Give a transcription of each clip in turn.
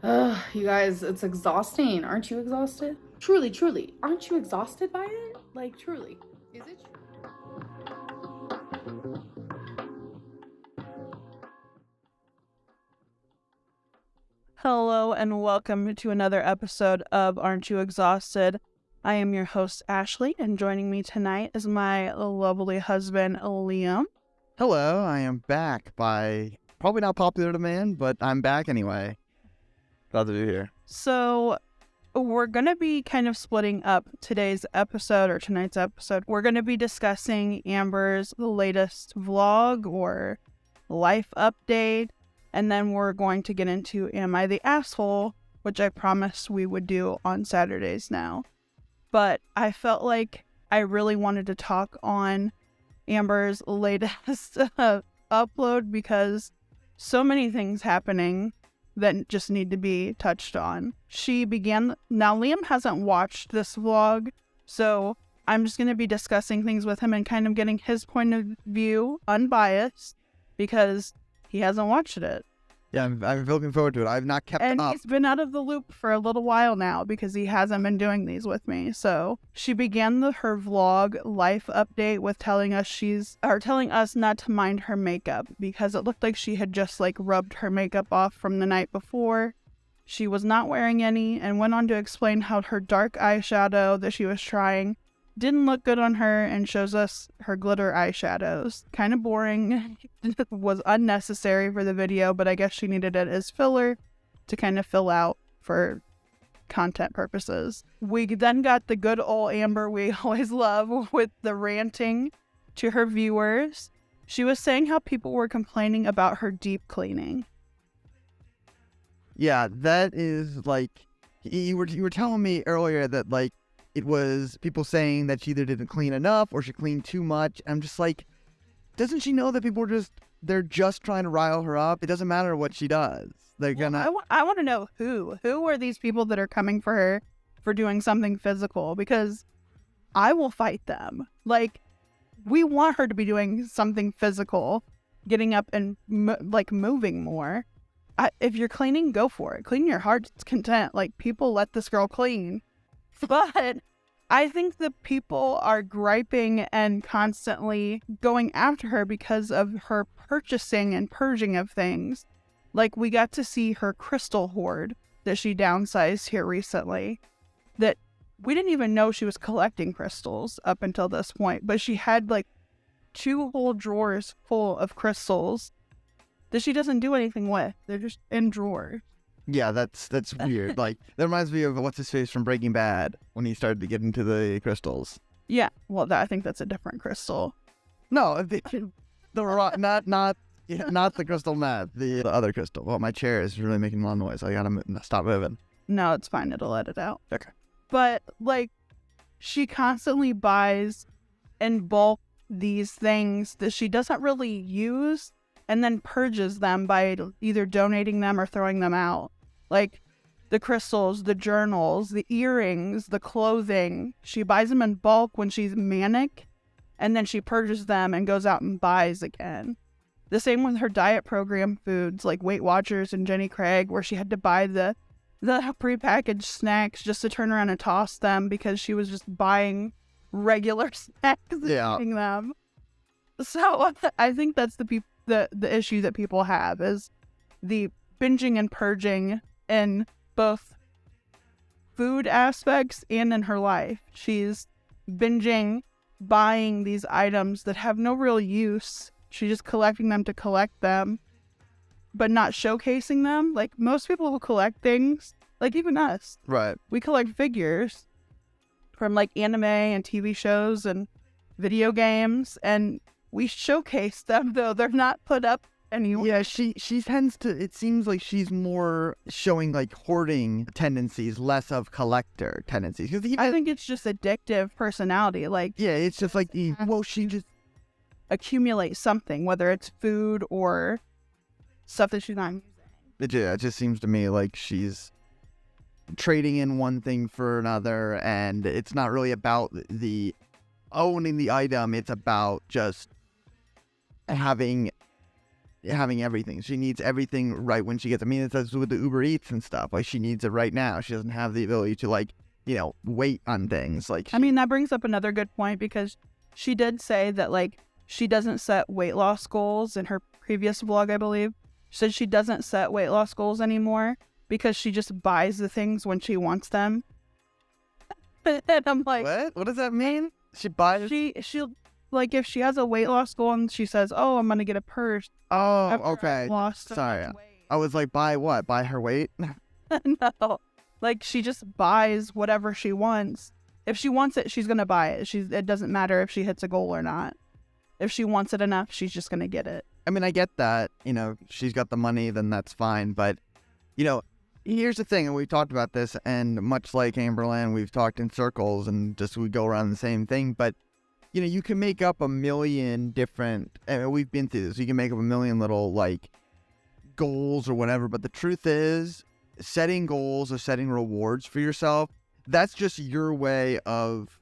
Ugh, you guys, it's exhausting. Aren't you exhausted? Truly, truly. Aren't you exhausted by it? Like, truly. Is it true? Hello and welcome to another episode of Aren't You Exhausted? I am your host, Ashley, and joining me tonight is my lovely husband, Liam. Hello, I am back by probably not popular demand, but I'm back anyway. Glad to be here. So, we're going to be kind of splitting up tonight's episode. We're going to be discussing Amber's latest vlog or life update, and then we're going to get into Am I the Asshole, which I promised we would do on Saturdays now. But I felt like I really wanted to talk on Amber's latest upload because so many things happening that just need to be touched on. Now Liam hasn't watched this vlog, so I'm just going to be discussing things with him and kind of getting his point of view, unbiased, because he hasn't watched it. Yeah, I'm looking forward to it. I've not kept And up. he's been out of the loop for a little while now because he hasn't been doing these with me. So she began her vlog life update with telling us not to mind her makeup because it looked like she had just rubbed her makeup off from the night before. She was not wearing any and went on to explain how her dark eyeshadow that she was trying didn't look good on her and shows us her glitter eyeshadows. Kind of boring. Was unnecessary for the video, but I guess she needed it as filler to kind of fill out for content purposes. We then got the good old Amber we always love with the ranting to her viewers. She was saying how people were complaining about her deep cleaning. Yeah, that is you were telling me earlier that it was people saying that she either didn't clean enough or she cleaned too much. I'm just like, doesn't she know that people they're just trying to rile her up? It doesn't matter what she does. They're gonna. I want to know who are these people that are coming for her for doing something physical, because I will fight them. We want her to be doing something physical, getting up and moving more. If you're cleaning, go for it. Clean your heart's content. People let this girl clean. But I think that people are griping and constantly going after her because of her purchasing and purging of things. We got to see her crystal hoard that she downsized here recently, that we didn't even know she was collecting crystals up until this point, but she had 2 whole drawers full of crystals that she doesn't do anything with. They're just in drawers. Yeah, that's weird. That reminds me of what's his face from Breaking Bad when he started to get into the crystals. Yeah, well, I think that's a different crystal. No, not the crystal meth, the other crystal. Well, my chair is really making a lot of noise. I gotta stop moving. No, it's fine. It'll let it out. Okay. But she constantly buys in bulk these things that she doesn't really use and then purges them by either donating them or throwing them out. The crystals, the journals, the earrings, the clothing. She buys them in bulk when she's manic, and then she purges them and goes out and buys again. The same with her diet program foods like Weight Watchers and Jenny Craig, where she had to buy the prepackaged snacks just to turn around and toss them because she was just buying regular snacks and eating them. So I think that's the issue that people have, is the binging and purging in both food aspects and in her life. She's binging, buying these items that have no real use. She's just collecting them to collect them, but not showcasing them. Most people who collect things, even us, Right? we collect figures from anime and TV shows and video games, and we showcase them, though they're not put up anywhere. Yeah, she tends to. It seems like she's more showing hoarding tendencies, less of collector tendencies. I think it's just addictive personality. Yeah, it's just she just accumulate something, whether it's food or stuff that she's not using. it just seems to me like she's trading in one thing for another, and it's not really about the owning the item. It's about just having having everything. She needs everything right when she gets. I mean, it does with the Uber Eats and stuff. Like, she needs it right now. She doesn't have the ability to, like, wait on things. Like, I mean, that brings up another good point, because she did say that, like, she doesn't set weight loss goals in her previous vlog, I believe. She said she doesn't set weight loss goals anymore because she just buys the things when she wants them. And I'm like, what does that mean? She buys. She'll, like, if she has a weight loss goal and she says, "Oh, I'm gonna get a purse." Oh, after okay. I've lost so Sorry. much weight." I was like, buy what? Buy her weight? No, like, she just buys whatever she wants. If she wants it, she's gonna buy it. It doesn't matter if she hits a goal or not. If she wants it enough, she's just gonna get it. I mean, I get that. She's got the money, then that's fine. But, here's the thing, and we've talked about this, and much like Amberlynn, we've talked in circles, and just we go around the same thing. But, you can make up a million different, and we've been through this, you can make up a million little, like, goals or whatever. But the truth is, setting goals or setting rewards for yourself, that's just your way of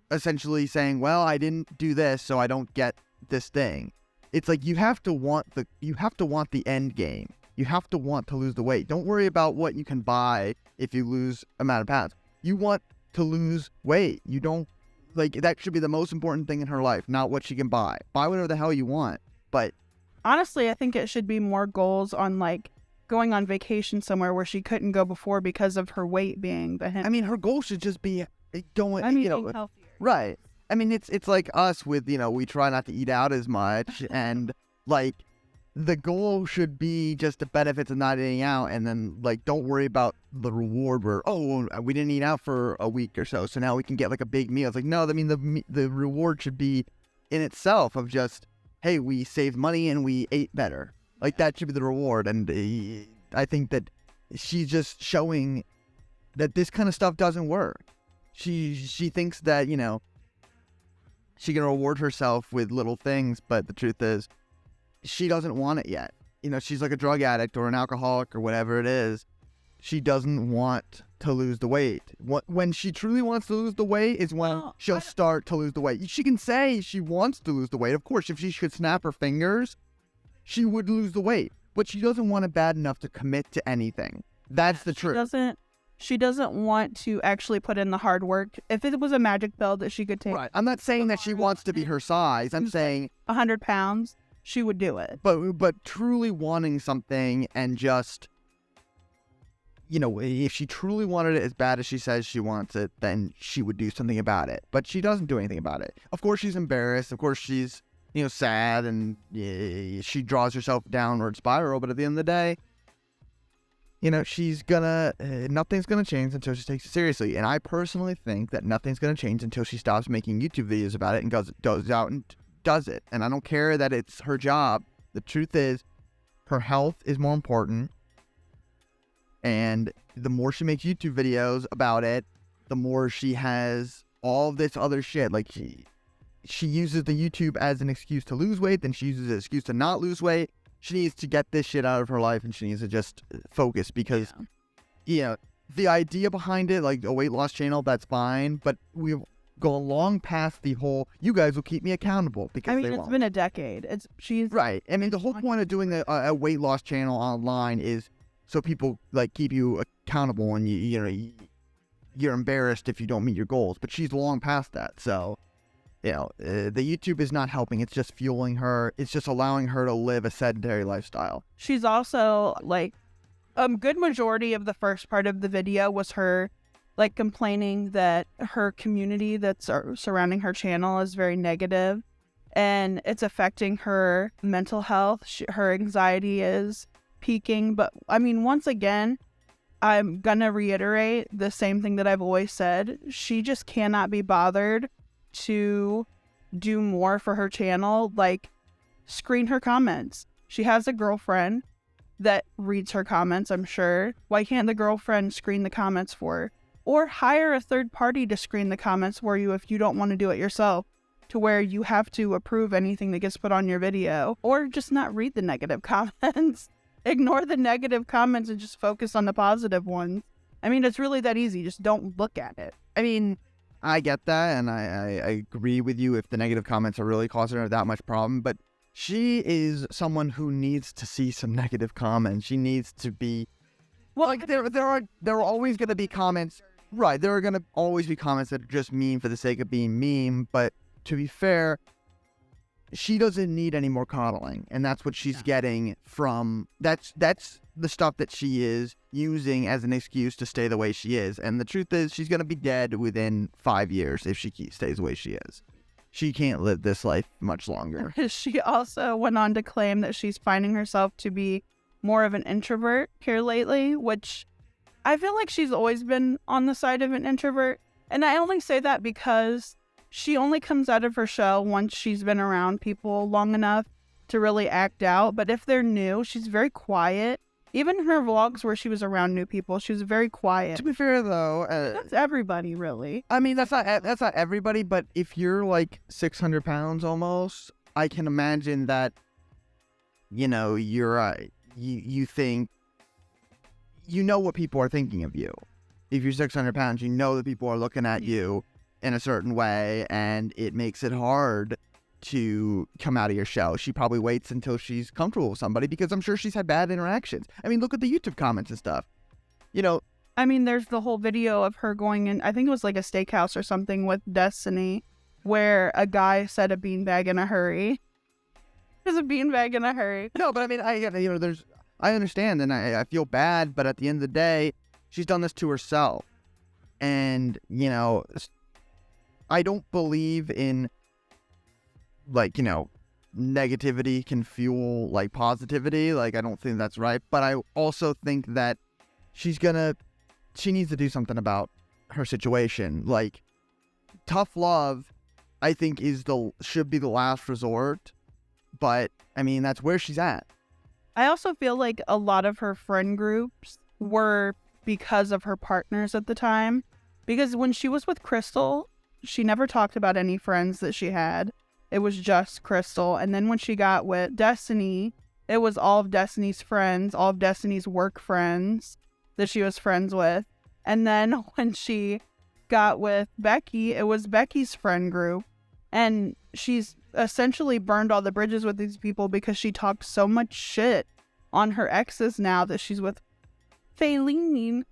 essentially saying, well, I didn't do this, so I don't get this thing. It's like you have to want the end game. You have to want to lose the weight. Don't worry about what you can buy if you lose amount of pounds. You want to lose weight. You don't, like, that should be the most important thing in her life, not what she can buy. Buy whatever the hell you want. But honestly, I think it should be more goals on, like, going on vacation somewhere where she couldn't go before because of her weight being the hint. I mean, her goal should just be going, being healthier. Right. I mean, it's like us with, we try not to eat out as much, and, like, the goal should be just the benefits of not eating out, and then, like, don't worry about the reward where, oh, we didn't eat out for a week or so now we can get, like, a big meal. It's like, no, I mean, the reward should be in itself of just, hey, we saved money and we ate better. Like, that should be the reward. And I think that she's just showing that this kind of stuff doesn't work. She thinks that, she can reward herself with little things, but the truth is, she doesn't want it yet. She's like a drug addict or an alcoholic or whatever it is. She doesn't want to lose the weight. When she truly wants to lose the weight is when she'll start to lose the weight. She can say she wants to lose the weight. Of course, if she could snap her fingers, she would lose the weight. But she doesn't want it bad enough to commit to anything. That's the truth. She doesn't want to actually put in the hard work. If it was a magic pill that she could take, right. I'm not saying that she wants to be her size. I'm saying 100 pounds, she would do it. But truly wanting something and just, if she truly wanted it as bad as she says she wants it, then she would do something about it. But she doesn't do anything about it. Of course, she's embarrassed. Of course, she's, sad, and she draws herself downward spiral. But at the end of the day, she's nothing's gonna change until she takes it seriously. And I personally think that nothing's gonna change until she stops making YouTube videos about it and goes out and does it. And I don't care that it's her job. The truth is, her health is more important. And the more she makes YouTube videos about it, the more she has all this other shit. Like, she uses the YouTube as an excuse to lose weight, then she uses it as an excuse to not lose weight. She needs to get this shit out of her life, and she needs to just focus, because, the idea behind it, like a weight loss channel, that's fine, but we've gone long past the whole, you guys will keep me accountable, because they won't. It's been a decade. She's right. I mean, the whole point of doing a weight loss channel online is so people, like, keep you accountable, and you're embarrassed if you don't meet your goals. But she's long past that, so. The YouTube is not helping. It's just fueling her. It's just allowing her to live a sedentary lifestyle. She's also, like, a good majority of the first part of the video was her, like, complaining that her community that's surrounding her channel is very negative and it's affecting her mental health. Her anxiety is peaking. But, I mean, once again, I'm gonna reiterate the same thing that I've always said. She just cannot be bothered to do more for her channel, like screen her comments. She has a girlfriend that reads her comments, I'm sure. Why can't the girlfriend screen the comments for her? Or hire a third party to screen the comments for you if you don't want to do it yourself, to where you have to approve anything that gets put on your video. Or just not read the negative comments. Ignore the negative comments and just focus on the positive ones. I mean, it's really that easy. Just don't look at it. I mean, I get that, and I agree with you if the negative comments are really causing her that much problem. But she is someone who needs to see some negative comments. She needs to be like there are always going to be comments, right? There are going to always be comments that are just meme for the sake of being meme. But to be fair, she doesn't need any more coddling, and that's what she's getting from that's the stuff that she is using as an excuse to stay the way she is. And the truth is, she's going to be dead within 5 years if she stays the way she is. She can't live this life much longer. She also went on to claim that she's finding herself to be more of an introvert here lately, which I feel like she's always been on the side of an introvert. And I only say that because she only comes out of her shell once she's been around people long enough to really act out. But if they're new, she's very quiet. Even in her vlogs where she was around new people, she was very quiet. To be fair, though, That's everybody, really. I mean, that's not everybody. But if you're like 600 pounds almost, I can imagine that, you know, you think, you know what people are thinking of you. If you're 600 pounds, you know that people are looking at you in a certain way, and it makes it hard to come out of your shell. She probably waits until she's comfortable with somebody, because I'm sure she's had bad interactions. I mean, look at the YouTube comments and stuff. You know, I mean, there's the whole video of her going in, I think it was like a steakhouse or something with Destiny, where a guy said a beanbag in a hurry. There's a beanbag in a hurry. No, but I mean, I understand, and I feel bad, but at the end of the day, she's done this to herself. And, you know, I don't believe in, like, you know, negativity can fuel, like, positivity. Like, I don't think that's right. But I also think that she needs to do something about her situation. Like, tough love, I think, should be the last resort. But, I mean, that's where she's at. I also feel like a lot of her friend groups were because of her partners at the time. Because when she was with Crystal, she never talked about any friends that she had. It was just Crystal. And then when she got with Destiny, it was all of Destiny's friends, all of Destiny's work friends that she was friends with. And then when she got with Becky, it was Becky's friend group. And she's essentially burned all the bridges with these people because she talked so much shit on her exes now that she's with Faylene.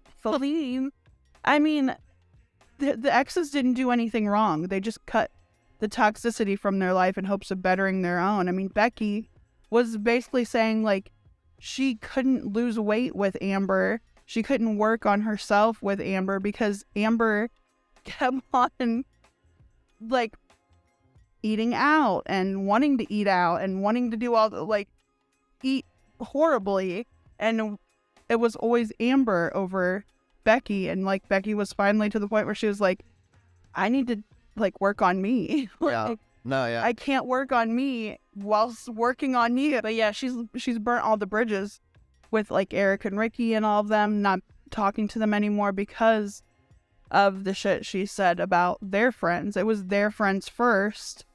I mean, the exes didn't do anything wrong. They just cut the toxicity from their life in hopes of bettering their own. I mean, Becky was basically saying, like, she couldn't lose weight with Amber. She couldn't work on herself with Amber because Amber kept on, like, eating out and wanting to eat out and wanting to do all the, like, eat horribly. And it was always Amber over Becky. And, like, Becky was finally to the point where she was like, I need to, like, work on me. Yeah. No, yeah. I can't work on me whilst working on you. But yeah, she's burnt all the bridges with, like, Eric and Ricky and all of them, not talking to them anymore because of the shit she said about their friends. It was their friends first.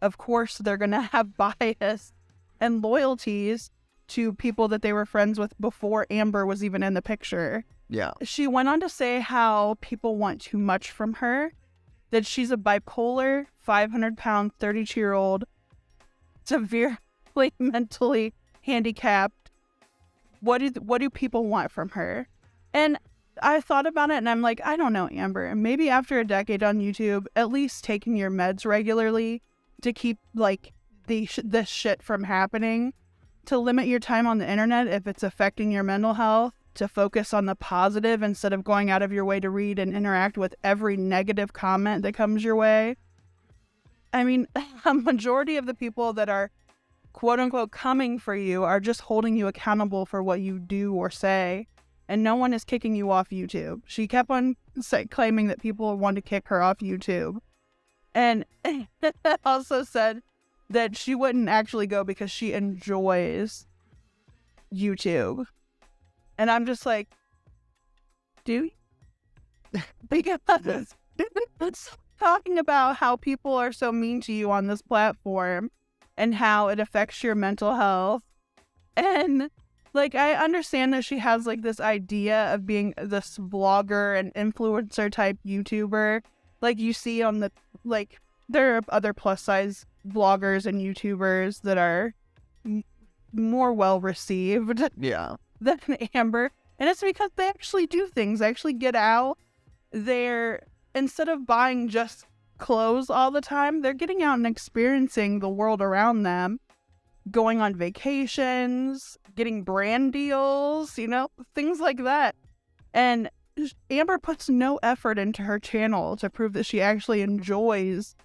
Of course, they're going to have bias and loyalties to people that they were friends with before Amber was even in the picture. Yeah. She went on to say how people want too much from her, that she's a bipolar, 500-pound, 32-year-old, severely mentally handicapped. What do people want from her? And I thought about it, and I'm like, I don't know, Amber. Maybe after a decade on YouTube, at least taking your meds regularly to keep, like, this shit from happening, to limit your time on the internet if it's affecting your mental health, to focus on the positive instead of going out of your way to read and interact with every negative comment that comes your way. I mean, a majority of the people that are quote-unquote coming for you are just holding you accountable for what you do or say, and no one is kicking you off YouTube. She kept on claiming that people want to kick her off YouTube. And also said that she wouldn't actually go because she enjoys YouTube. And I'm just like, do you? Because it's talking about how people are so mean to you on this platform and how it affects your mental health. And, like, I understand that she has, like, this idea of being this vlogger and influencer type YouTuber, like you see on the, like, there are other plus size vloggers and YouTubers that are more well received Yeah. than Amber. And it's because they actually do things. They actually get out. They're, instead of buying just clothes all the time, they're getting out and experiencing the world around them, going on vacations, getting brand deals, you know, things like that. And Amber puts no effort into her channel to prove that she actually enjoys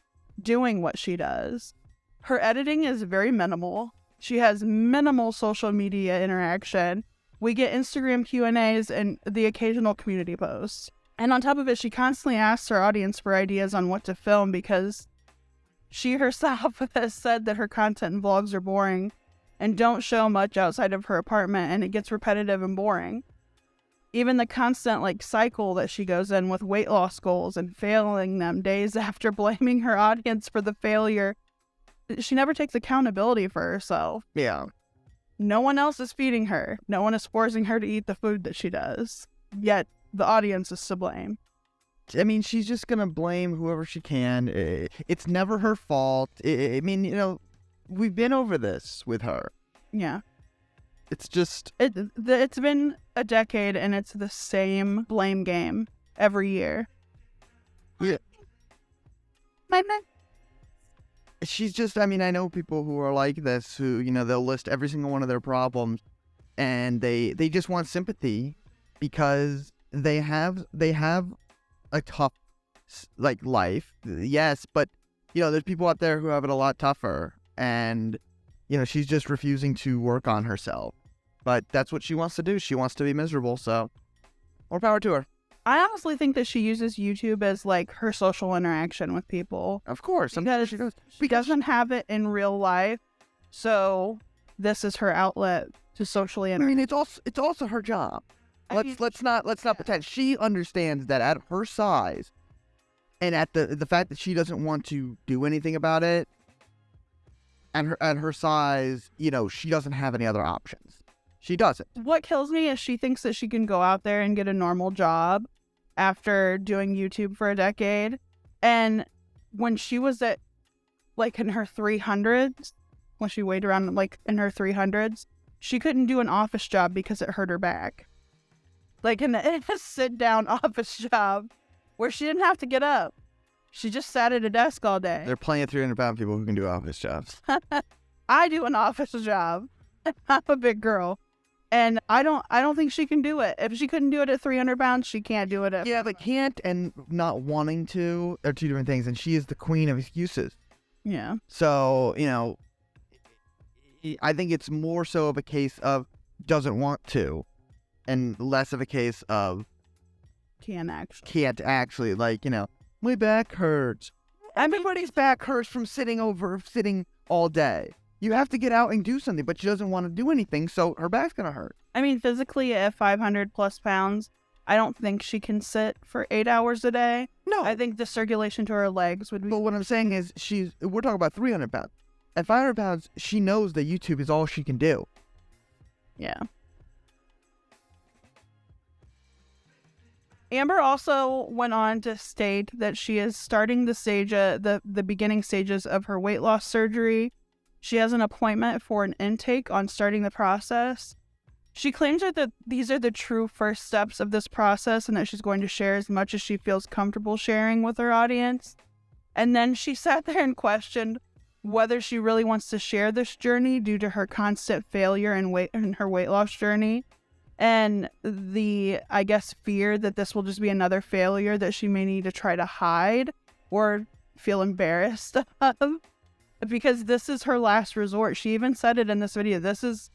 doing what she does. Her editing is very minimal. She has minimal social media interaction. We get Instagram Q&As and the occasional community post. And on top of it, she constantly asks her audience for ideas on what to film because she herself has said that her content and vlogs are boring and don't show much outside of her apartment, and it gets repetitive and boring. Even the constant cycle that she goes in with weight loss goals and failing them days after blaming her audience for the failure. She never takes accountability for herself. Yeah. No one else is feeding her. No one is forcing her to eat the food that she does. Yet the audience is to blame. I mean, she's just going to blame whoever she can. It's never her fault. I mean, you know, we've been over this with her. Yeah. It's just... It's been a decade and it's the same blame game every year. Yeah. She's just, I mean, I know people who are like this who, you know, they'll list every single one of their problems and they just want sympathy because they have a tough, life. Yes, but, you know, there's people out there who have it a lot tougher and, you know, she's just refusing to work on herself. But that's what she wants to do. She wants to be miserable, so more power to her. I honestly think that she uses YouTube as her social interaction with people. Of course, I'm sure she does. She doesn't have it in real life, so this is her outlet to socially interact. I mean, it's also her job. Let's not pretend. She understands that at her size, and at the fact that she doesn't want to do anything about it, and at her size, you know, she doesn't have any other options. She doesn't. What kills me is she thinks that she can go out there and get a normal job after doing YouTube for a decade. And when she was at in her 300s, when she weighed around in her 300s, she couldn't do an office job because it hurt her back. In a sit down office job where she didn't have to get up. She just sat at a desk all day. There are plenty of 300-pound people who can do office jobs. I do an office job. I'm a big girl. And I don't think she can do it. If she couldn't do it at 300 pounds, she can't do it at... Yeah, but can't and not wanting to are two different things. And she is the queen of excuses. Yeah. So, you know, I think it's more so of a case of doesn't want to and less of a case of can't actually, you know, my back hurts. Everybody's back hurts from sitting all day. You have to get out and do something, but she doesn't want to do anything, so her back's going to hurt. I mean, physically, at 500 plus pounds, I don't think she can sit for 8 hours a day. No. I think the circulation to her legs would be... But what I'm saying is, we're talking about 300 pounds. At 500 pounds, she knows that YouTube is all she can do. Yeah. Amber also went on to state that she is starting the beginning stages of her weight loss surgery. She has an appointment for an intake on starting the process. She claims that these are the true first steps of this process and that she's going to share as much as she feels comfortable sharing with her audience. And then she sat there and questioned whether she really wants to share this journey due to her constant failure in her weight loss journey. And the, I guess, fear that this will just be another failure that she may need to try to hide or feel embarrassed of. Because this is her last resort. She even said it in this video. This is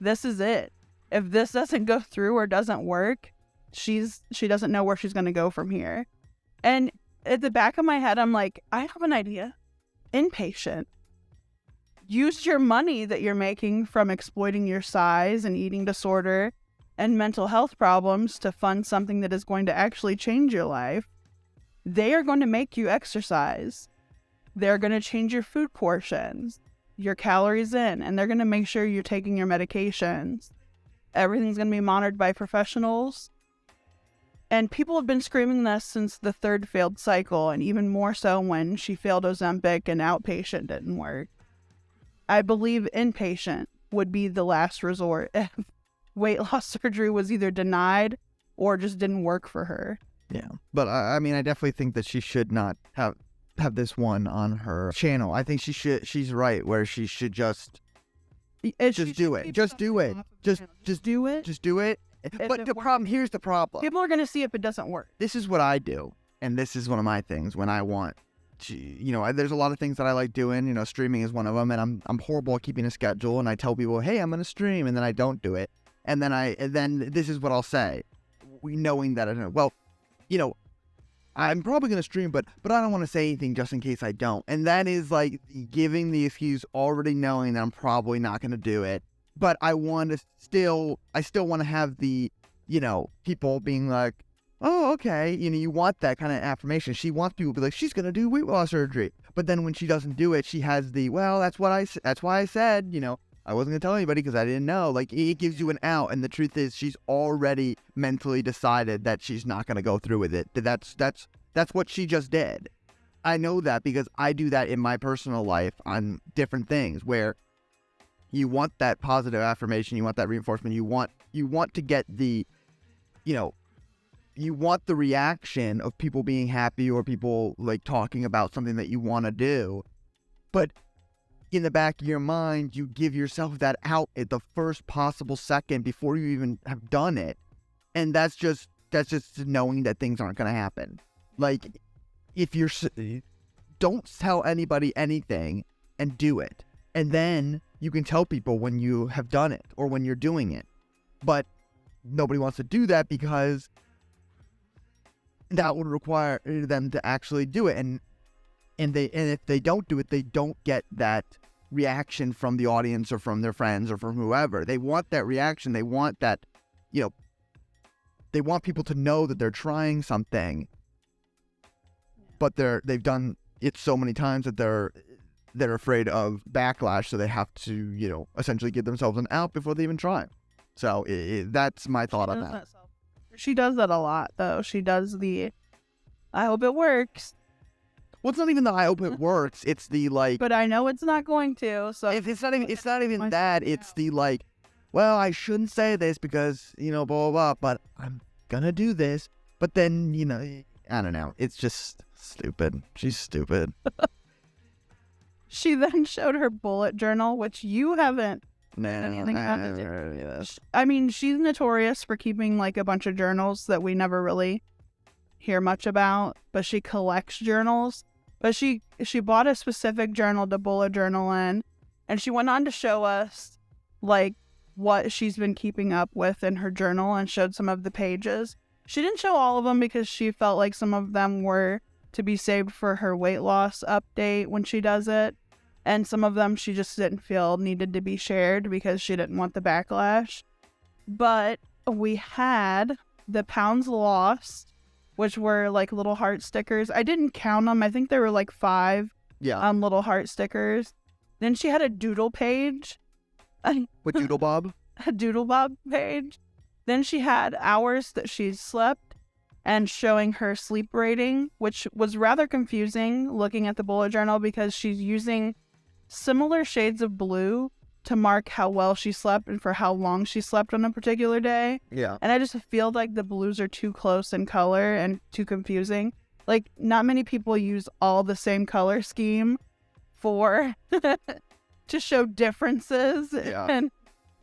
it. If this doesn't go through or doesn't work, she doesn't know where she's going to go from here. And at the back of my head, I'm like, I have an idea. Inpatient. Use your money that you're making from exploiting your size and eating disorder and mental health problems to fund something that is going to actually change your life. They are going to make you exercise. They're going to change your food portions, your calories in, and they're going to make sure you're taking your medications. Everything's going to be monitored by professionals. And people have been screaming this since the third failed cycle, and even more so when she failed Ozempic and outpatient didn't work. I believe inpatient would be the last resort if weight loss surgery was either denied or just didn't work for her. Yeah, but I mean, I definitely think that she should not have this one on her channel. I think she's right where she should just do it. Just do it. Just do it. Just do it. But the problem, here's the problem. People are going to see if it doesn't work. This is what I do, and this is one of my things when I want to, there's a lot of things that I like doing. Streaming is one of them, and I'm horrible at keeping a schedule, and I tell people, hey, I'm going to stream, and then I don't do it. And then this is what I'll say, knowing that I'm probably going to stream, but I don't want to say anything just in case I don't. And that is like giving the excuse already knowing that I'm probably not going to do it. But I still want to have the, people being like, oh, okay. You want that kind of affirmation. She wants people to be like, she's going to do weight loss surgery. But then when she doesn't do it, she has the, well, that's why I said, I wasn't going to tell anybody because I didn't know. Like, it gives you an out. And the truth is she's already mentally decided that she's not going to go through with it. That's what she just did. I know that because I do that in my personal life on different things where you want that positive affirmation. You want that reinforcement. You want to get the, you want the reaction of people being happy or people like talking about something that you want to do. But in the back of your mind, you give yourself that out at the first possible second before you even have done it. And that's just knowing that things aren't going to happen. Like, if don't tell anybody anything and do it. And then you can tell people when you have done it or when you're doing it. But nobody wants to do that because that would require them to actually do it. And if they don't do it, they don't get that reaction from the audience or from their friends or from whoever. They want that reaction. They want that, they want people to know that they're trying something, but they've done it so many times that they're afraid of backlash. So they have to, essentially give themselves an out before they even try. So that's my thought on that. She does that a lot, though. She does the, I hope it works. Well, it's not even the I hope it works. It's the like. But I know it's not going to. So if it's not even that. It's the like. Well, I shouldn't say this because blah blah blah. But I'm gonna do this. But then I don't know. It's just stupid. She's stupid. She then showed her bullet journal, which you haven't. Anything I mean, she's notorious for keeping like a bunch of journals that we never really hear much about, but she collects journals. But she bought a specific journal to bullet journal in, and she went on to show us like what she's been keeping up with in her journal and showed some of the pages. She didn't show all of them because she felt like some of them were to be saved for her weight loss update when she does it. And some of them she just didn't feel needed to be shared because she didn't want the backlash. But we had the pounds lost, which were like little heart stickers. I didn't count them. I think there were like 5 little heart stickers. Then she had a doodle page. What doodle bob? A doodle bob page. Then she had hours that she slept and showing her sleep rating, which was rather confusing looking at the bullet journal because she's using similar shades of blue to mark how well she slept and for how long she slept on a particular day. Yeah. And I just feel like the blues are too close in color and too confusing. Like, not many people use all the same color scheme for to show differences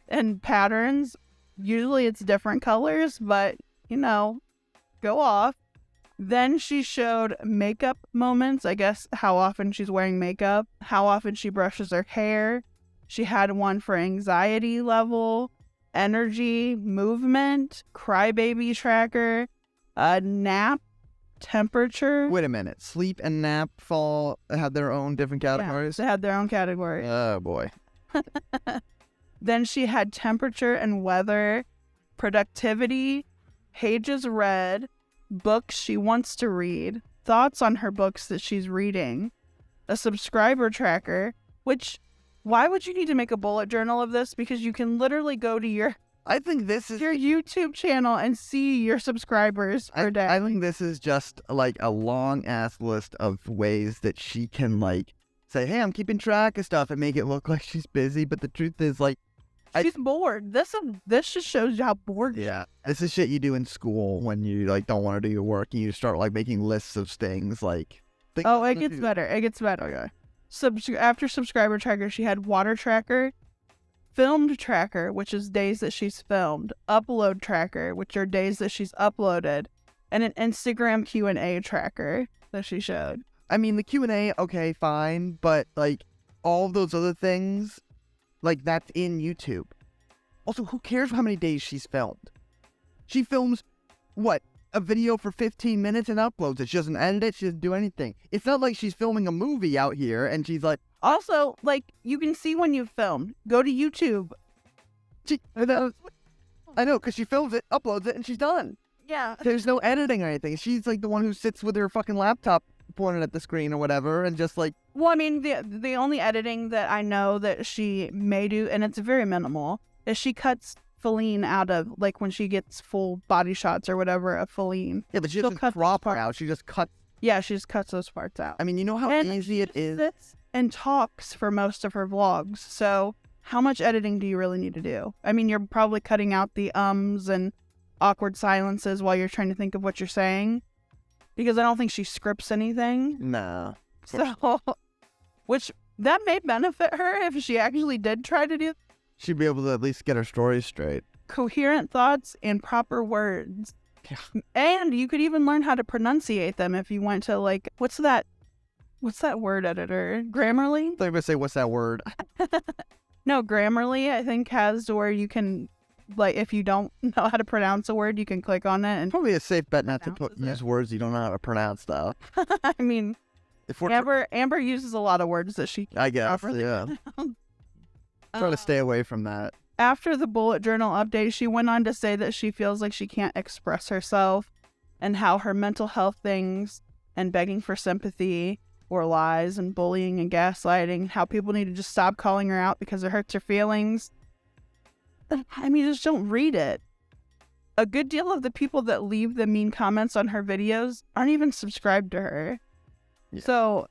and patterns. Usually it's different colors, but go off. Then she showed makeup moments, I guess how often she's wearing makeup, how often she brushes her hair. She had one for anxiety level, energy, movement, crybaby tracker, nap, temperature. Wait a minute. Sleep and nap had their own different categories? Yeah, they had their own category. Oh, boy. Then she had temperature and weather, productivity, pages read, books she wants to read, thoughts on her books that she's reading, a subscriber tracker, which, why would you need to make a bullet journal of this? Because you can literally go to your I think this is your YouTube channel and see your subscribers per day. I think this is just like a long ass list of ways that she can like say, hey, I'm keeping track of stuff and make it look like she's busy. But the truth is, like, She's bored. This just shows you how bored. yeah, this is shit you do in school when you like don't want to do your work and you start like making lists of things like. Oh, it gets better. It gets better. Okay. After subscriber tracker, she had water tracker, filmed tracker, which is days that she's filmed, upload tracker, which are days that she's uploaded, and an Instagram Q&A tracker that she showed. I mean, the Q&A, okay, fine, but like all of those other things, like that's in YouTube. Also, who cares how many days she's filmed? She films, what, a video for 15 minutes and uploads it. She doesn't edit it. She doesn't do anything. It's not like she's filming a movie out here and she's like... Also, like, you can see when you've filmed. Go to YouTube. I know, because she films it, uploads it, and she's done. Yeah. There's no editing or anything. She's like the one who sits with her fucking laptop pointed at the screen or whatever and just like... Well, I mean, the only editing that I know that she may do, and it's very minimal, is she cuts Feline out of, like, when she gets full body shots or whatever of Feline. Yeah, but she doesn't crop her out. She just cuts... Yeah, she just cuts those parts out. I mean, you know how easy it is? Sits and talks for most of her vlogs, so how much editing do you really need to do? I mean, you're probably cutting out the ums and awkward silences while you're trying to think of what you're saying, because I don't think she scripts anything. Nah. So, which, that may benefit her if she actually did try to do She'd be able to at least get her story straight. coherent thoughts and proper words. Yeah. And you could even learn how to pronunciate them if you went to, like, what's that word editor? Grammarly? I thought you were going to say, what's that word? No, Grammarly, I think, has where you can, like, if you don't know how to pronounce a word, you can click on it. And Probably a safe bet not to Pronounces use words you don't know how to pronounce, though. I mean, If we're Amber uses a lot of words that she I guess, properly yeah. Try to stay away from that. After the bullet journal update, she went on to say that she feels like she can't express herself and how her mental health things and begging for sympathy or lies and bullying and gaslighting, how people need to just stop calling her out because it hurts her feelings. I mean, just don't read it. A good deal of the people that leave the mean comments on her videos aren't even subscribed to her. Yeah. So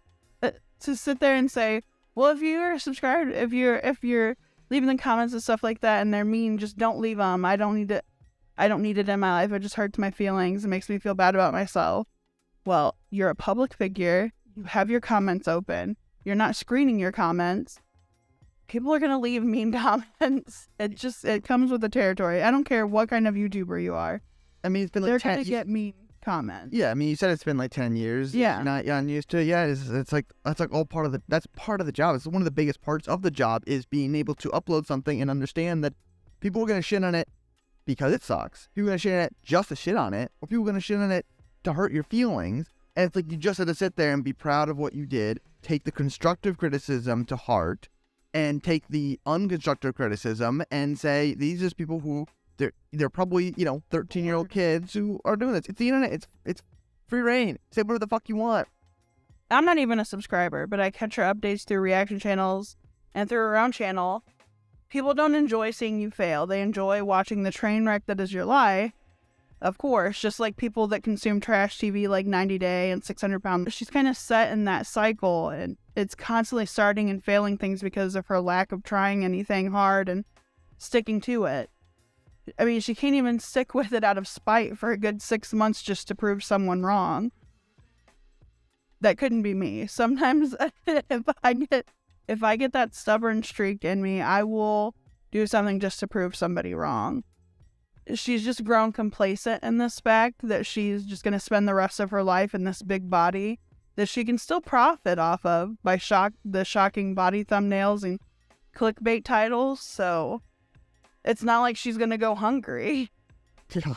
to sit there and say, well, if you're subscribed, if you're leaving the comments and stuff like that and they're mean, just don't leave them. I don't need it in my life. It just hurts my feelings. It makes me feel bad about myself. Well, you're a public figure. You have your comments open. You're not screening your comments. People are going to leave mean comments. It comes with the territory. I don't care what kind of YouTuber you are. I mean, it's been like They're 10 going to get mean comments. Yeah, I mean, you said it's been like 10 years. Yeah. You're not unused to it. Yeah, it's like, that's like all part of that's part of the job. It's one of the biggest parts of the job is being able to upload something and understand that people are going to shit on it because it sucks. People are going to shit on it just to shit on it, or people are going to shit on it to hurt your feelings. And it's like you just have to sit there and be proud of what you did, take the constructive criticism to heart, and take the unconstructive criticism and say, these are just people who, they're probably, 13-year-old kids who are doing this. It's the internet. It's free reign. Say whatever the fuck you want. I'm not even a subscriber, but I catch her updates through reaction channels and through her own channel. People don't enjoy seeing you fail. They enjoy watching the train wreck that is your life. Of course, just like people that consume trash TV like 90 Day and 600 Pounds. She's kind of set in that cycle, and it's constantly starting and failing things because of her lack of trying anything hard and sticking to it. I mean, she can't even stick with it out of spite for a good 6 months just to prove someone wrong. That couldn't be me. Sometimes if I get that stubborn streak in me, I will do something just to prove somebody wrong. She's just grown complacent in this fact that she's just going to spend the rest of her life in this big body that she can still profit off of by the shocking body thumbnails and clickbait titles. So it's not like she's going to go hungry. Yeah.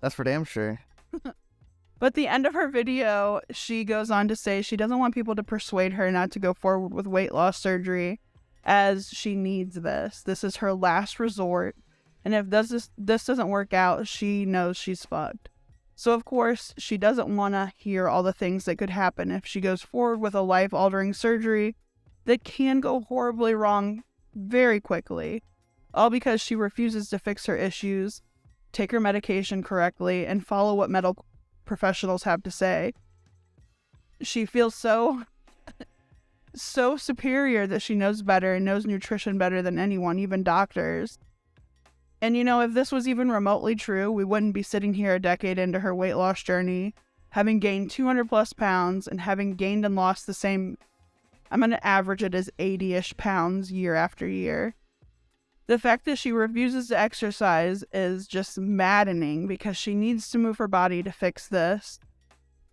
That's for damn sure. But at the end of her video, she goes on to say she doesn't want people to persuade her not to go forward with weight loss surgery, as she needs this. This is her last resort. And if this doesn't work out, she knows she's fucked. So, of course, she doesn't want to hear all the things that could happen if she goes forward with a life-altering surgery that can go horribly wrong very quickly. all because she refuses to fix her issues, take her medication correctly, and follow what medical professionals have to say. She feels so superior that she knows better and knows nutrition better than anyone, even doctors. And if this was even remotely true, we wouldn't be sitting here a decade into her weight loss journey, having gained 200 plus pounds and having gained and lost the same, I'm going to average it as 80-ish pounds year after year. The fact that she refuses to exercise is just maddening because she needs to move her body to fix this.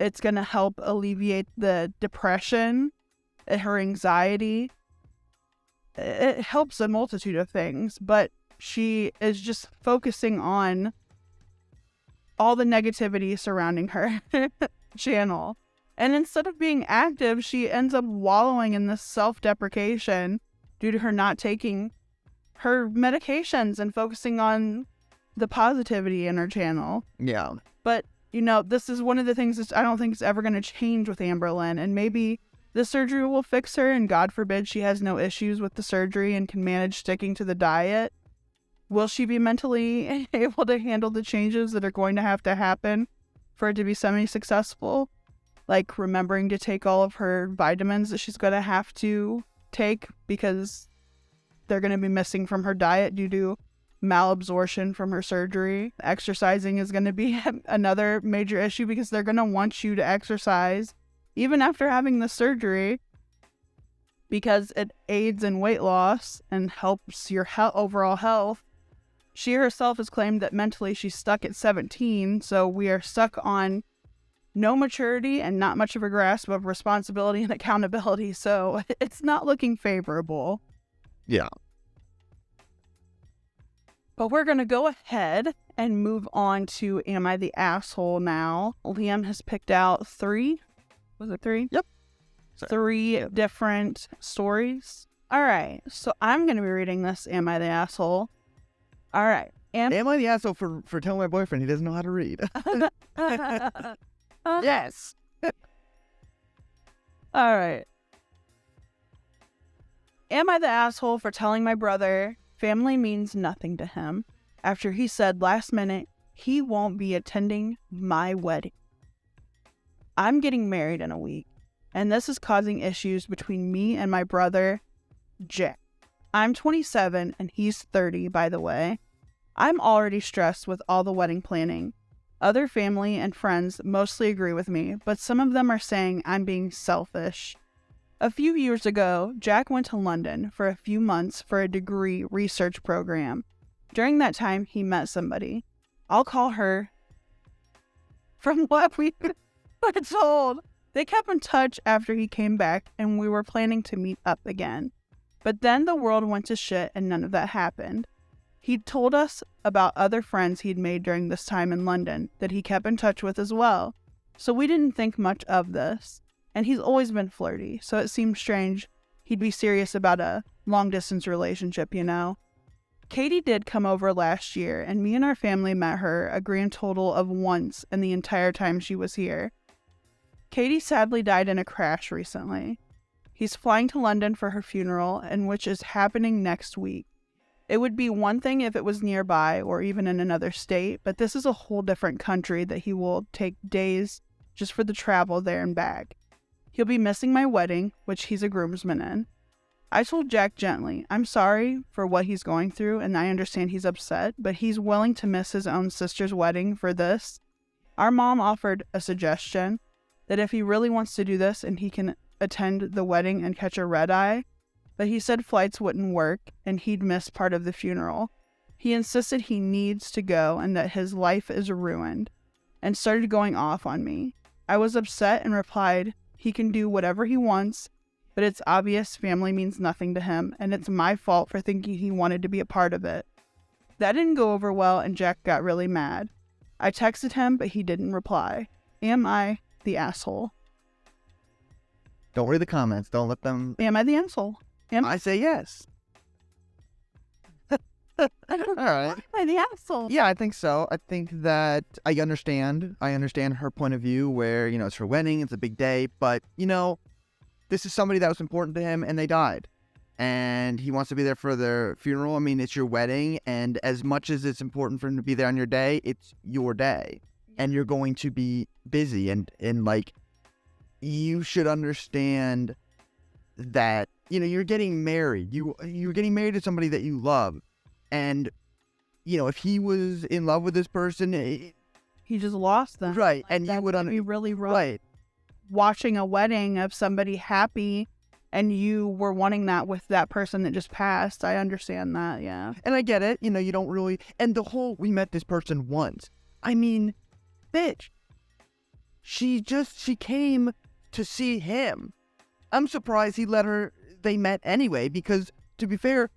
It's going to help alleviate the depression, her anxiety. It helps a multitude of things, but she is just focusing on all the negativity surrounding her channel. And instead of being active, she ends up wallowing in this self-deprecation due to her not taking her medications and focusing on the positivity in her channel. Yeah. But, this is one of the things that I don't think is ever going to change with Amberlynn. And maybe the surgery will fix her, and God forbid she has no issues with the surgery and can manage sticking to the diet. Will she be mentally able to handle the changes that are going to have to happen for it to be semi-successful? Like remembering to take all of her vitamins that she's going to have to take because they're going to be missing from her diet due to malabsorption from her surgery. Exercising is going to be another major issue because they're going to want you to exercise even after having the surgery because it aids in weight loss and helps your overall health. She herself has claimed that mentally she's stuck at 17, so we are stuck on no maturity and not much of a grasp of responsibility and accountability, so it's not looking favorable. Yeah. But we're going to go ahead and move on to Am I the Asshole now. Liam has picked out 3. Was it 3? Yep. 3 different stories. All right. So I'm going to be reading this Am I the Asshole? All right. Am I the asshole for telling my boyfriend he doesn't know how to read? Yes. All right. Am I the asshole for telling my brother family means nothing to him after he said last minute he won't be attending my wedding? I'm getting married in a week, and this is causing issues between me and my brother, Jack. I'm 27 and he's 30, by the way. I'm already stressed with all the wedding planning. Other family and friends mostly agree with me, but some of them are saying I'm being selfish. A few years ago, Jack went to London for a few months for a degree research program. During that time, he met somebody. I'll call her. From what we were told, they kept in touch after he came back and we were planning to meet up again. But then the world went to shit and none of that happened. He'd told us about other friends he'd made during this time in London that he kept in touch with as well. So we didn't think much of this. And he's always been flirty, so it seemed strange he'd be serious about a long-distance relationship, Katie did come over last year, and me and our family met her a grand total of once in the entire time she was here. Katie sadly died in a crash recently. He's flying to London for her funeral, and which is happening next week. It would be one thing if it was nearby or even in another state, but this is a whole different country that he will take days just for the travel there and back. He'll be missing my wedding, which he's a groomsman in. I told Jack gently, I'm sorry for what he's going through, and I understand he's upset, but he's willing to miss his own sister's wedding for this. Our mom offered a suggestion that if he really wants to do this and he can attend the wedding and catch a red eye, but he said flights wouldn't work and he'd miss part of the funeral. He insisted he needs to go and that his life is ruined, and started going off on me. I was upset and replied, he can do whatever he wants, but it's obvious family means nothing to him, and it's my fault for thinking he wanted to be a part of it. That didn't go over well, and Jack got really mad. I texted him, but he didn't reply. Am I the asshole? Don't read the comments. Don't let them. Am I the asshole? I say yes. All right. Am I the asshole? Yeah, I think so. I think that I understand. I understand her point of view where, it's her wedding, it's a big day, but, this is somebody that was important to him and they died. and he wants to be there for their funeral. I mean, it's your wedding, and as much as it's important for him to be there on your day, it's your day, and you're going to be busy, and like, you should understand that, you know, you're getting married. You're getting married to somebody that you love, and, you know, if he was in love with this person, He just lost them. right, Like, and you that would be really rough. right. Watching a wedding of somebody happy, and you were wanting that with that person that just passed. I understand that, yeah. And I get it, you know, you don't really, and the whole, we met this person once. I mean, bitch, she came to see him. I'm surprised he let her, they met anyway, because, to be fair,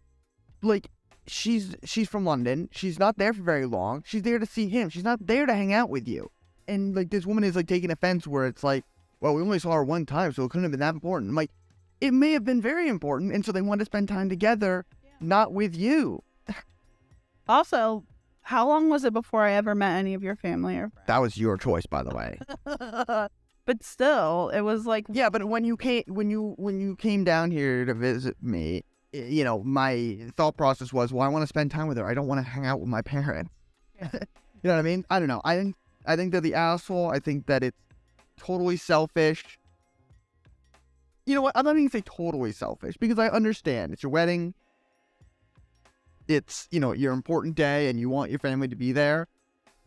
like, she's from London. She's not there for very long. She's there to see him. She's not there to hang out with you. And, like, this woman is, like, taking offense where it's like, well, we only saw her one time, so it couldn't have been that important. I'm like, it may have been very important, and so they wanted to spend time together, not with you. Also, how long was it before I ever met any of your family or That was your choice, by the way. friends? But still, it was like, Yeah, but when you came down here to visit me, you know, my thought process was, well, I want to spend time with her. I don't want to hang out with my parents. Yeah. You know what I mean? I don't know. I think they're the asshole. I think that it's totally selfish. You know what? I'm not even gonna say totally selfish, because I understand it's your wedding. It's, you know, your important day, and you want your family to be there.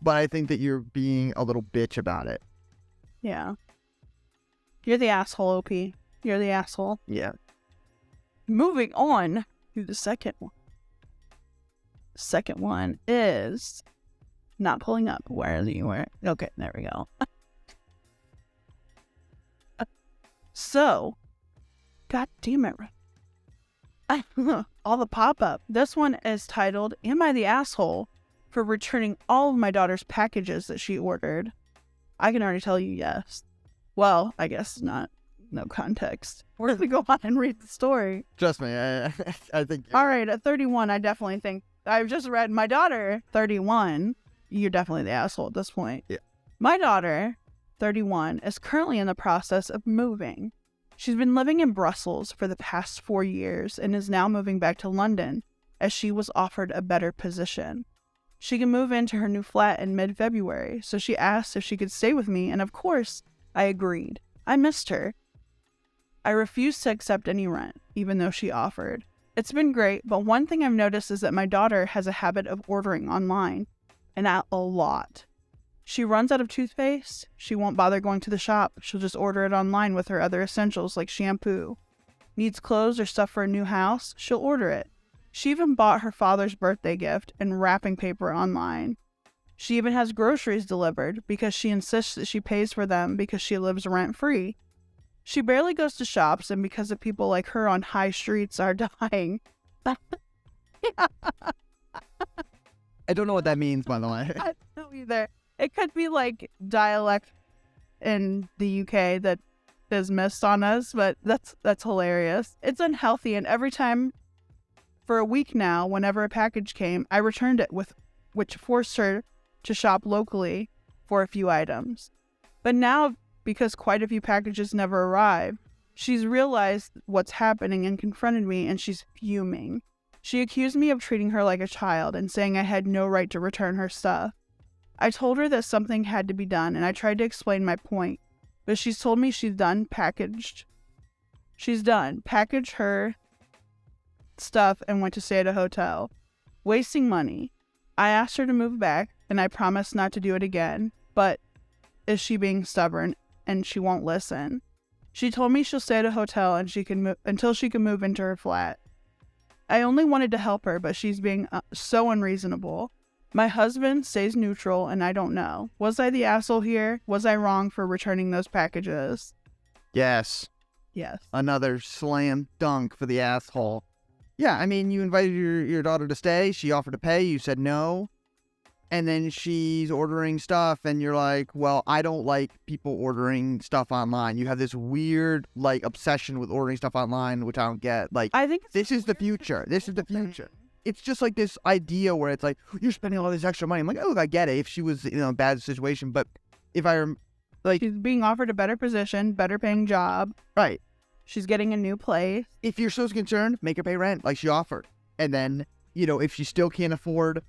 But I think that you're being a little bitch about it. yeah. You're the asshole, OP. You're the asshole. Yeah. Moving on to the second one. Second one is not pulling up. Where are you? Where? Okay, there we go. So, god damn it. All the pop-up. This one is titled, Am I the Asshole for Returning All of My Daughter's Packages That She Ordered? I can already tell you yes. Well, I guess not. No context. We're going to go on and read the story. Trust me, I think. All right, at 31, I definitely think, I've just read my daughter, 31. You're definitely the asshole at this point. Yeah. My daughter, 31, is currently in the process of moving. She's been living in Brussels for the past 4 years and is now moving back to London as she was offered a better position. She can move into her new flat in mid-February, so she asked if she could stay with me, and of course, I agreed. I missed her. I refused to accept any rent, even though she offered. It's been great, but one thing I've noticed is that my daughter has a habit of ordering online, and a lot. She runs out of toothpaste. She won't bother going to the shop. She'll just order it online with her other essentials like shampoo. Needs clothes or stuff for a new house? She'll order it. She even bought her father's birthday gift and wrapping paper online. She even has groceries delivered because she insists that she pays for them because she lives rent-free. She barely goes to shops, and because of people like her on high streets are dying. I don't know what that means, by the way. I don't know either. It could be like dialect in the UK that is missed on us, but that's hilarious. It's unhealthy, and every time for a week now, whenever a package came, I returned it, which forced her to shop locally for a few items. But now, because quite a few packages never arrive, she's realized what's happening and confronted me, and she's fuming. She accused me of treating her like a child and saying I had no right to return her stuff. I told her that something had to be done, and I tried to explain my point, but she's told me she's done. Packaged her stuff and went to stay at a hotel, wasting money. I asked her to move back, and I promised not to do it again, but is she being stubborn, and she won't listen? She told me she'll stay at a hotel and she can until she can move into her flat. I only wanted to help her, but she's being so unreasonable. My husband stays neutral, and I don't know. Was I the asshole here? Was I wrong for returning those packages? Yes. Yes. Another slam dunk for the asshole. Yeah, I mean, you invited your daughter to stay. She offered to pay. You said no. And then she's ordering stuff, and you're like, well, I don't like people ordering stuff online. You have this weird, like, obsession with ordering stuff online, which I don't get. Like, I think this is the future. This is the future. It's just like this idea where it's like, you're spending all this extra money. I'm like, oh, I get it if she was in a bad situation. But if I like, she's being offered a better position, better paying job. right. She's getting a new place. If you're so concerned, make her pay rent like she offered. And then, if she still can't afford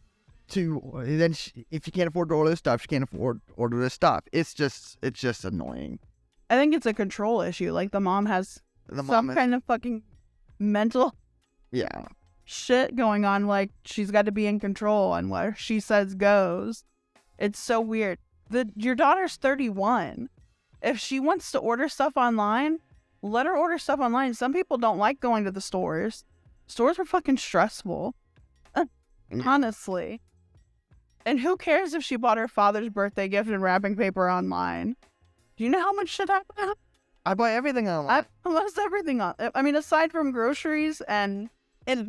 to, if she can't afford to order this stuff, she can't afford to order this stuff. It's just annoying. I think it's a control issue. Like, the mom has kind of fucking mental shit going on. Like, she's got to be in control, and what she says goes. It's so weird. Your daughter's 31. If she wants to order stuff online, let her order stuff online. Some people don't like going to the stores. Stores are fucking stressful. Honestly. And who cares if she bought her father's birthday gift in wrapping paper online? Do you know how much shit I buy? I buy everything online. Almost everything on. I mean, aside from groceries and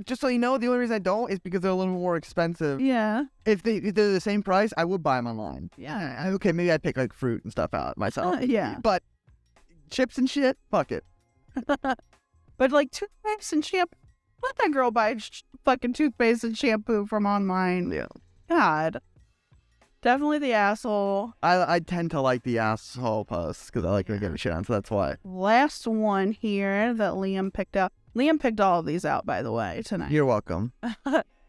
just so you know, the only reason I don't is because they're a little more expensive. Yeah. If they're the same price, I would buy them online. Yeah. Okay, maybe I'd pick like fruit and stuff out myself. Yeah. But chips and shit, fuck it. But like toothpaste and shampoo, let that girl buy fucking toothpaste and shampoo from online. Yeah. God. Definitely the asshole. I tend to like the asshole posts because I like to get shit on, so that's why. Last one here that Liam picked out. Liam picked all of these out, by the way, tonight. You're welcome.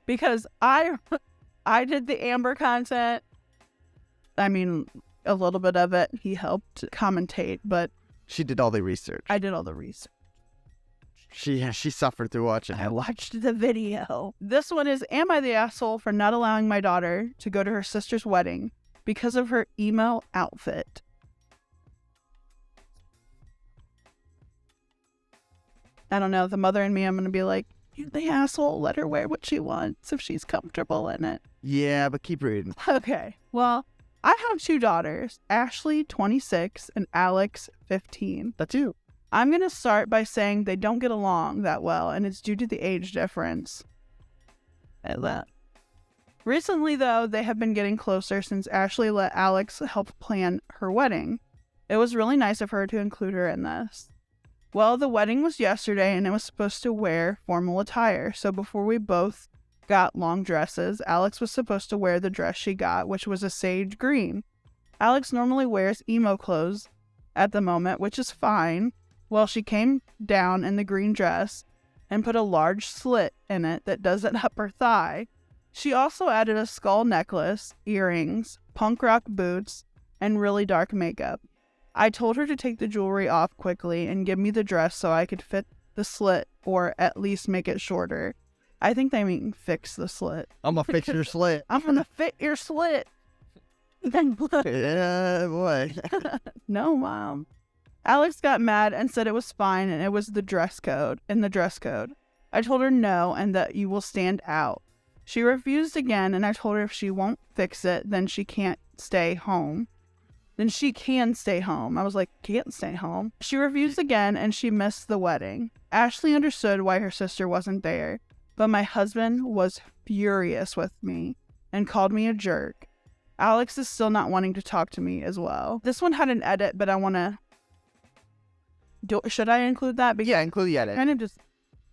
Because I did the Amber content. I mean, a little bit of it. He helped commentate, but she did all the research. I did all the research. She suffered through watching. I watched the video. This one is, am I the asshole for not allowing my daughter to go to her sister's wedding because of her emo outfit? I don't know. The mother in me, I'm going to be like, you're the asshole. Let her wear what she wants if she's comfortable in it. Yeah, but keep reading. Okay. Well, I have 2 daughters, Ashley, 26, and Alex, 15. That's you. I'm going to start by saying they don't get along that well, and it's due to the age difference. And that. Recently, though, they have been getting closer since Ashley let Alex help plan her wedding. It was really nice of her to include her in this. Well, the wedding was yesterday, and it was supposed to wear formal attire, so before we both got long dresses, Alex was supposed to wear the dress she got, which was a sage green. Alex normally wears emo clothes at the moment, which is fine. Well, she came down in the green dress and put a large slit in it that doesn't up her thigh. She also added a skull necklace, earrings, punk rock boots, and really dark makeup. I told her to take the jewelry off quickly and give me the dress so I could fit the slit or at least make it shorter. I think they mean fix the slit. I'm gonna fix your slit. I'm gonna fit your slit. Yeah, boy. No, Mom. Alex got mad and said it was fine and it was the dress code, I told her no and that you will stand out. She refused again and I told her if she won't fix it, then she can't stay home. Then she can stay home. I was like, can't stay home. She refused again and she missed the wedding. Ashley understood why her sister wasn't there, but my husband was furious with me and called me a jerk. Alex is still not wanting to talk to me as well. This one had an edit, but I want to... Should I include that? Because include the edit. Kind of just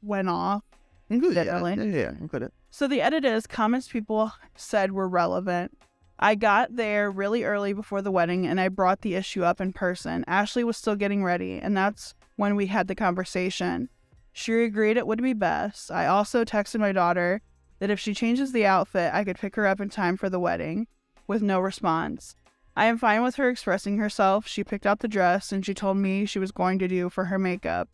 went off. Include it. Yeah, include it. So the edit is comments people said were relevant. I got there really early before the wedding and I brought the issue up in person. Ashley was still getting ready and that's when we had the conversation. She agreed it would be best. I also texted my daughter that if she changes the outfit, I could pick her up in time for the wedding, with no response. I am fine with her expressing herself. She picked out the dress and she told me she was going to do for her makeup.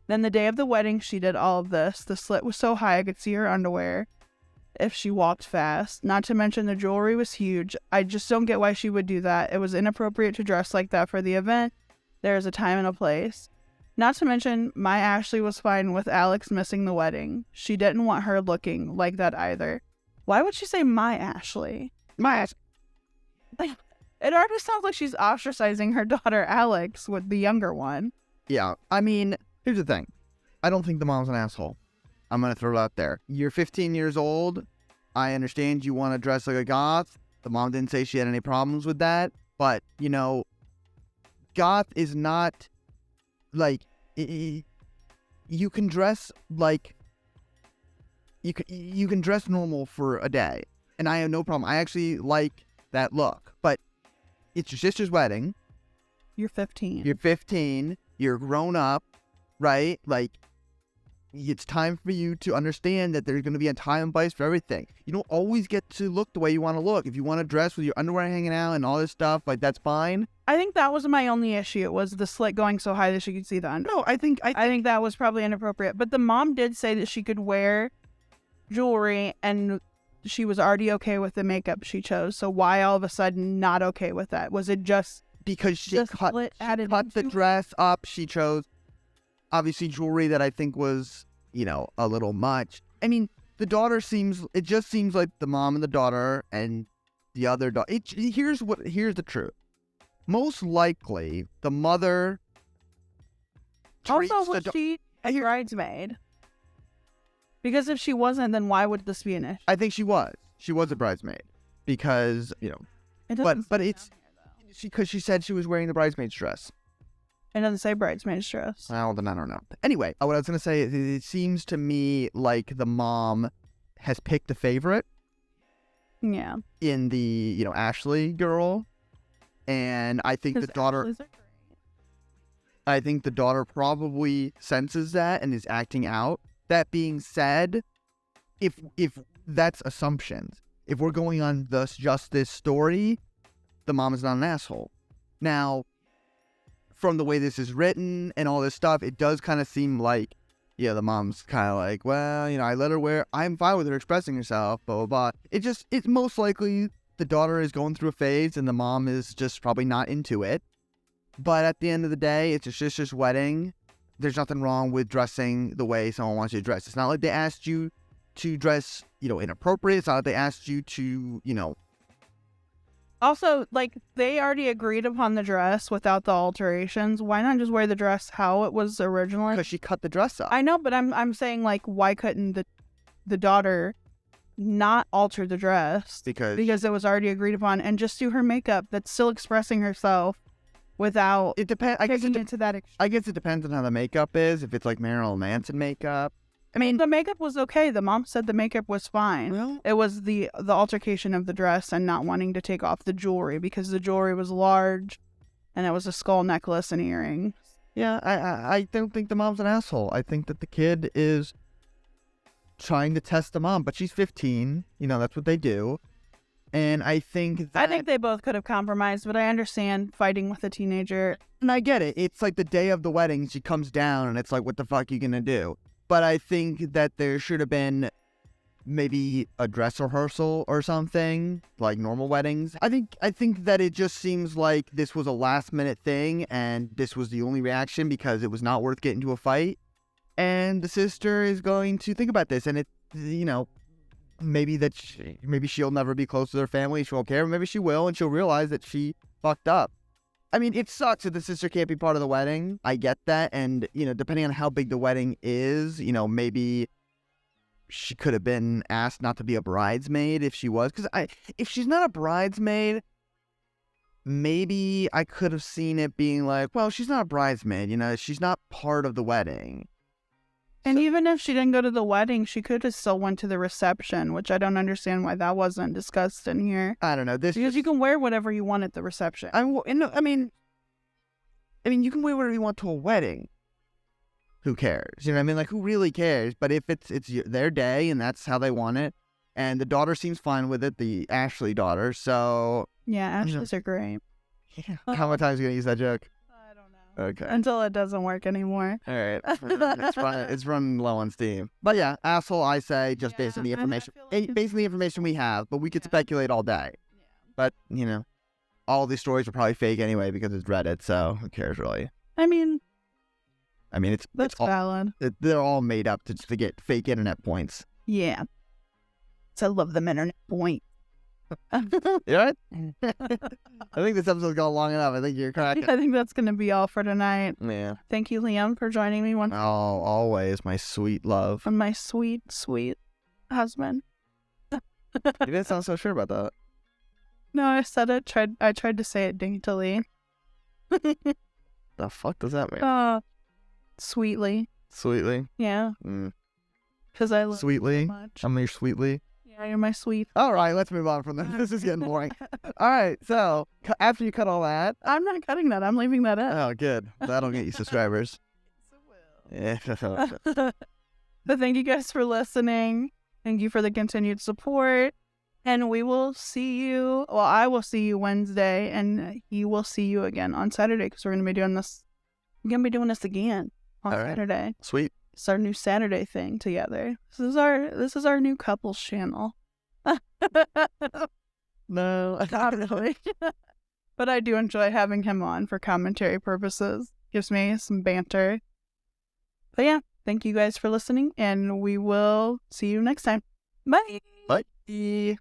Then the day of the wedding, she did all of this. The slit was so high I could see her underwear if she walked fast. Not to mention the jewelry was huge. I just don't get why she would do that. It was inappropriate to dress like that for the event. There is a time and a place. Not to mention, my Ashley was fine with Alex missing the wedding. She didn't want her looking like that either. Why would she say my Ashley? My Ashley. It already sounds like she's ostracizing her daughter Alex with the younger one. Yeah, I mean, here's the thing. I don't think the mom's an asshole. I'm going to throw it out there. You're 15 years old. I understand you want to dress like a goth. The mom didn't say she had any problems with that. But, goth is not, like, you can dress like, you can dress normal for a day. And I have no problem. I actually like that look. But it's your sister's wedding. You're 15. You're 15. You're grown up. right? Like, it's time for you to understand that there's going to be a time and place for everything. You don't always get to look the way you want to look. If you want to dress with your underwear hanging out and all this stuff, like, that's fine. I think that was my only issue. It was the slit going so high that she could see the under. No, I think that was probably inappropriate. But the mom did say that she could wear jewelry and she was already okay with the makeup she chose. So why all of a sudden not okay with that? Was it just because she the cut slit added the into it? dress up. She chose, obviously, jewelry that I think was, a little much. I mean, it just seems like the mom and the daughter and the other daughter. Here's the truth. Most likely, the mother treats Also, was the she a bridesmaid? Because if she wasn't, then why would this be an issue? I think she was. She was a bridesmaid because, It but doesn't say it's down here, though. because she said she was wearing the bridesmaid's dress. It doesn't say bridesmaid's dress. Well, then I don't know. Anyway, what I was going to say is it seems to me like the mom has picked a favorite Yeah. in the, Ashley girl. And I think the 'Cause daughter, Ashley's are great. I think the daughter probably senses that and is acting out. That being said, if that's assumptions, if we're going on just this story, the mom is not an asshole. Now, from the way this is written and all this stuff, it does kind of seem like, the mom's kind of like, well, I let her wear, I'm fine with her expressing herself, blah, blah, blah. It's most likely the daughter is going through a phase and the mom is just probably not into it. But at the end of the day, it's a sister's wedding. There's nothing wrong with dressing the way someone wants you to dress. It's not like they asked you to dress, inappropriate. It's not like they asked you to, Also, they already agreed upon the dress without the alterations. Why not just wear the dress how it was originally? because she cut the dress up. I know, but I'm saying, why couldn't the daughter not alter the dress? Because it was already agreed upon, and just do her makeup that's still expressing herself without it depends. taking it to that extreme. I guess it depends on how the makeup is. If it's like Marilyn Manson makeup. I mean, the makeup was okay. The mom said the makeup was fine. Well, It was the altercation of the dress and not wanting to take off the jewelry because the jewelry was large and it was a skull necklace and earrings. yeah, I don't think the mom's an asshole. I think that the kid is trying to test the mom, but she's 15. That's what they do. And I think that... I think they both could have compromised, but I understand fighting with a teenager. And I get it. It's like the day of the wedding, she comes down and it's like, what the fuck are you gonna do? But I think that there should have been maybe a dress rehearsal or something, like normal weddings. I think that it just seems like this was a last minute thing and this was the only reaction because it was not worth getting into a fight. And the sister is going to think about this, and maybe she'll never be close to their family, she won't care, maybe she will, and she'll realize that she fucked up. I mean, it sucks that the sister can't be part of the wedding. I get that. And, depending on how big the wedding is, maybe she could have been asked not to be a bridesmaid if she was. Because if she's not a bridesmaid, maybe I could have seen it being like, well, she's not a bridesmaid, she's not part of the wedding. And even if she didn't go to the wedding, she could have still went to the reception, which I don't understand why that wasn't discussed in here. I don't know. Because you can wear whatever you want at the reception. I mean, you can wear whatever you want to a wedding. Who cares? You know what I mean? Like, who really cares? But if it's their day and that's how they want it, and the daughter seems fine with it, the Ashley daughter, so... Yeah, Ashleys are great. How many times are you going to use that joke? I don't know. Okay. Until it doesn't work anymore. All right. It's running low on steam. But yeah, asshole, I say, just based on the information. Based on the information we have, but we could speculate all day. Yeah. But, all these stories are probably fake anyway because it's Reddit, so who cares really? I mean, it's that's all, valid. they're all made up to get fake internet points. Yeah. So I love them internet point. You right? I think this episode's gone long enough. I think you're correct. I think that's going to be all for tonight. Yeah. Thank you, Liam, for joining me once. Oh, always, my sweet love. And my sweet, sweet husband. You didn't sound so sure about that. No, I said it. I tried to say it daintily. The fuck does that mean? Sweetly. Sweetly? Yeah. Because I love Sweetly? you so much. I'm your sweetly. Yeah, you're my sweet. All right, let's move on from this. This is getting boring. All right, so after you cut all that... I'm not cutting that. I'm leaving that in. Oh, good. That'll get you subscribers. But thank you guys for listening. Thank you for the continued support. And we will see you. Well, I will see you Wednesday, and he will see you again on Saturday because we're going to be doing this. We're going to be doing this again on All right. Saturday. Sweet. It's our new Saturday thing together. This is our new couples channel. No, Not really. But I do enjoy having him on for commentary purposes. Gives me some banter. But yeah, thank you guys for listening, and we will see you next time. Bye. Bye.